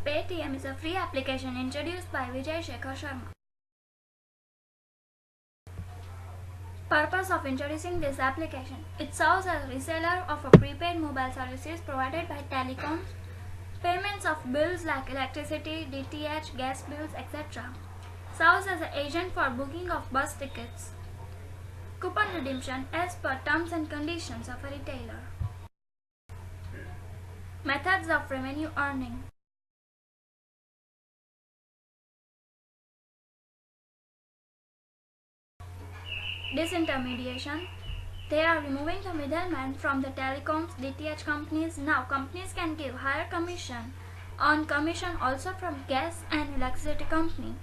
Paytm is a free application introduced by Vijay Shekhar Sharma. Purpose of introducing this application: it serves as a reseller of a prepaid mobile services provided by telecoms, payments of bills like electricity, DTH, gas bills, etc. Serves as an agent for booking of bus tickets. Coupon redemption as per terms and conditions of a retailer. Methods of revenue earning. Disintermediation. They are removing the middleman from the telecoms DTH companies. Now companies can give higher commission on commission also from gas and electricity company.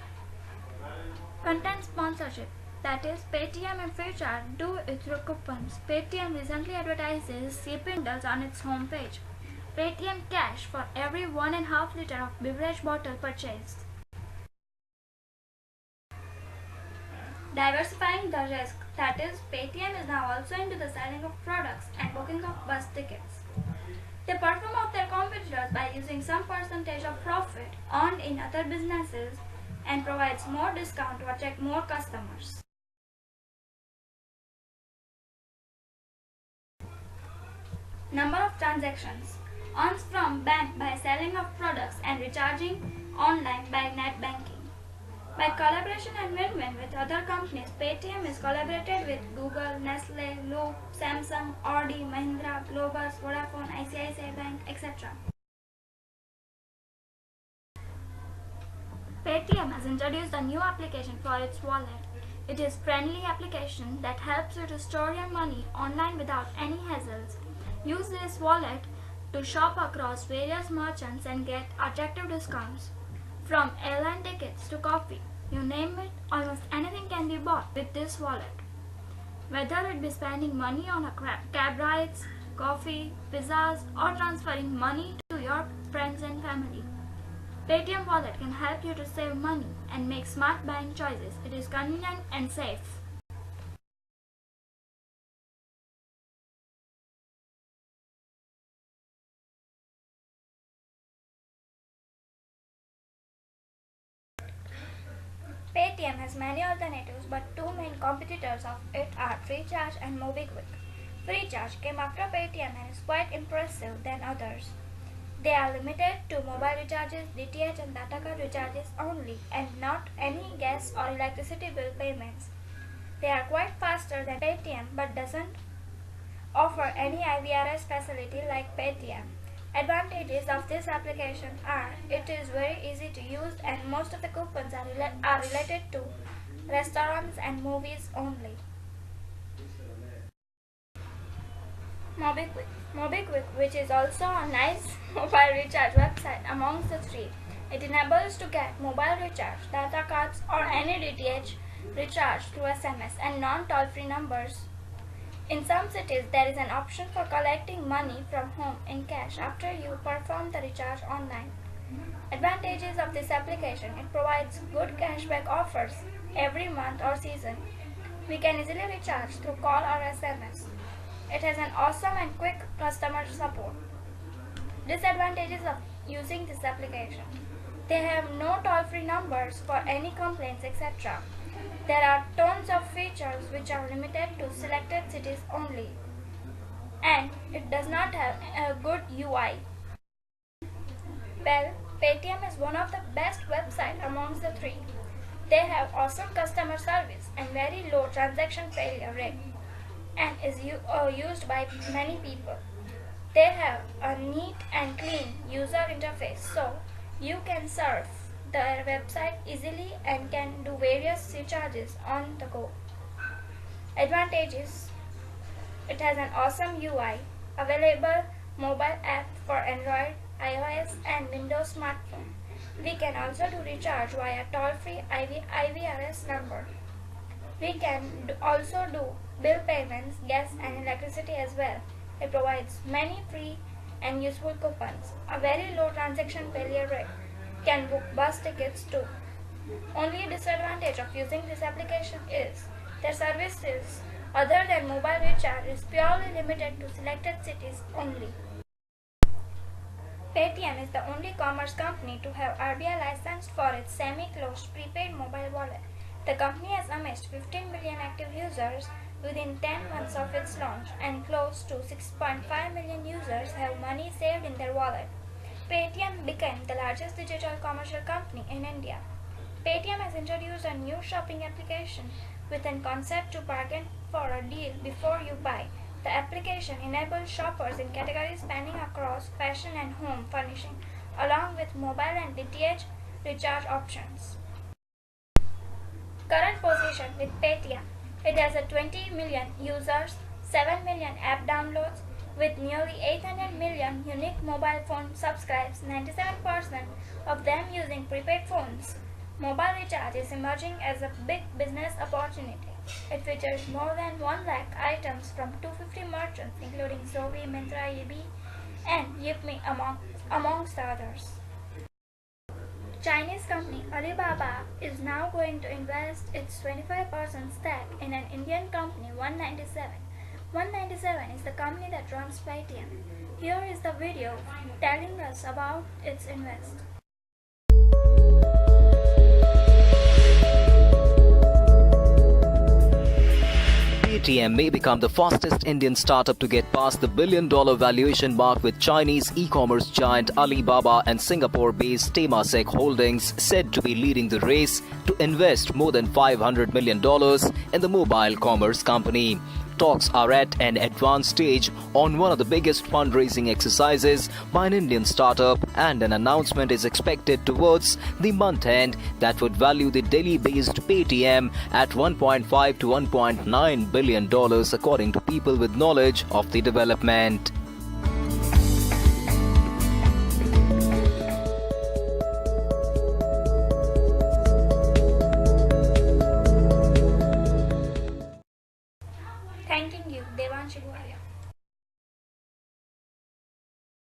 Content sponsorship. That is, Paytm and Freecharge do it through coupons. Paytm recently advertises shipping deals on its homepage. Paytm Cash for every 1.5 liter of beverage bottle purchased. Diversifying the risk. That is, Paytm is now also into the selling of products and booking of bus tickets. They perform out their competitors by using some percentage of profit earned in other businesses and provides more discount to attract more customers. Number of transactions. Earns from bank by selling of products and recharging online by net banking. By collaboration and win-win with other companies, Paytm is collaborated with Google, Nestle, Loop, Samsung, Audi, Mahindra, Globus, Vodafone, ICICI Bank, etc. Paytm has introduced a new application for its wallet. It is a friendly application that helps you to store your money online without any hassles. Use this wallet to shop across various merchants and get attractive discounts. From airline tickets to coffee, you name it, almost anything can be bought with this wallet. Whether it be spending money on a cab rides, coffee, pizzas, or transferring money to your friends and family, Paytm Wallet can help you to save money and make smart buying choices. It is convenient and safe. Paytm has many alternatives, but two main competitors of it are Freecharge and MobiKwik. Freecharge came after Paytm and is quite impressive than others. They are limited to mobile recharges, DTH and data card recharges only, and not any gas or electricity bill payments. They are quite faster than Paytm but doesn't offer any IVRS facility like Paytm. Advantages of this application are: it is very easy to use and most of the coupons are related to restaurants and movies only. MobiKwik, which is also a nice mobile recharge website amongst the three. It enables to get mobile recharge, data cards or any DTH recharge through SMS and non-toll-free numbers. In some cities, there is an option for collecting money from home in cash after you perform the recharge online. Advantages of this application: it provides good cashback offers every month or season. We can easily recharge through call or SMS. It has an awesome and quick customer support. Disadvantages of using this application: they have no toll-free numbers for any complaints, etc. There are tons of features which are limited to selected cities only, and it does not have a good UI. Well, Paytm is one of the best websites amongst the three. They have awesome customer service and very low transaction failure rate, and is used by many people. They have a neat and clean user interface, so you can surf their website easily and can do various recharges on the go. Advantages: it has an awesome UI, available mobile app for Android, iOS and Windows smartphone. We can also do recharge via toll-free IVRS number. We can also do bill payments, gas and electricity as well. It provides many free and useful coupons, a very low transaction failure rate, can book bus tickets too. Only disadvantage of using this application is their services other than mobile recharge is purely limited to selected cities only. Paytm is the only commerce company company to have RBI license for its semi-closed prepaid mobile wallet. The company has amassed 15 million active users within 10 months of its launch, and close to 6.5 million users have money saved in their wallet. Paytm became the largest digital commercial company in India. Paytm has introduced a new shopping application with a concept to bargain for a deal before you buy. The application enables shoppers in categories spanning across fashion and home furnishing, along with mobile and DTH recharge options. Current position with Paytm. It has a 20 million users, 7 million app downloads, with nearly 800 million unique mobile phone subscribers, 97% of them using prepaid phones. Mobile recharge is emerging as a big business opportunity. It features more than 1 lakh items from 250 merchants including Zovi, Myntra, Yibi and Yipme amongst others. Chinese company Alibaba is now going to invest its 25% stake in an Indian company 197. 197 is the company that runs Paytm. Here is the video telling us about its invest. Paytm may become the fastest Indian startup to get past the billion-dollar valuation mark, with Chinese e-commerce giant Alibaba and Singapore-based Temasek Holdings said to be leading the race to invest more than $500 million in the mobile commerce company. Talks are at an advanced stage on one of the biggest fundraising exercises by an Indian startup, and an announcement is expected towards the month end that would value the Delhi-based Paytm at $1.5 to $1.9 billion, according to people with knowledge of the development. Thanking you, Devanshi Guhalia.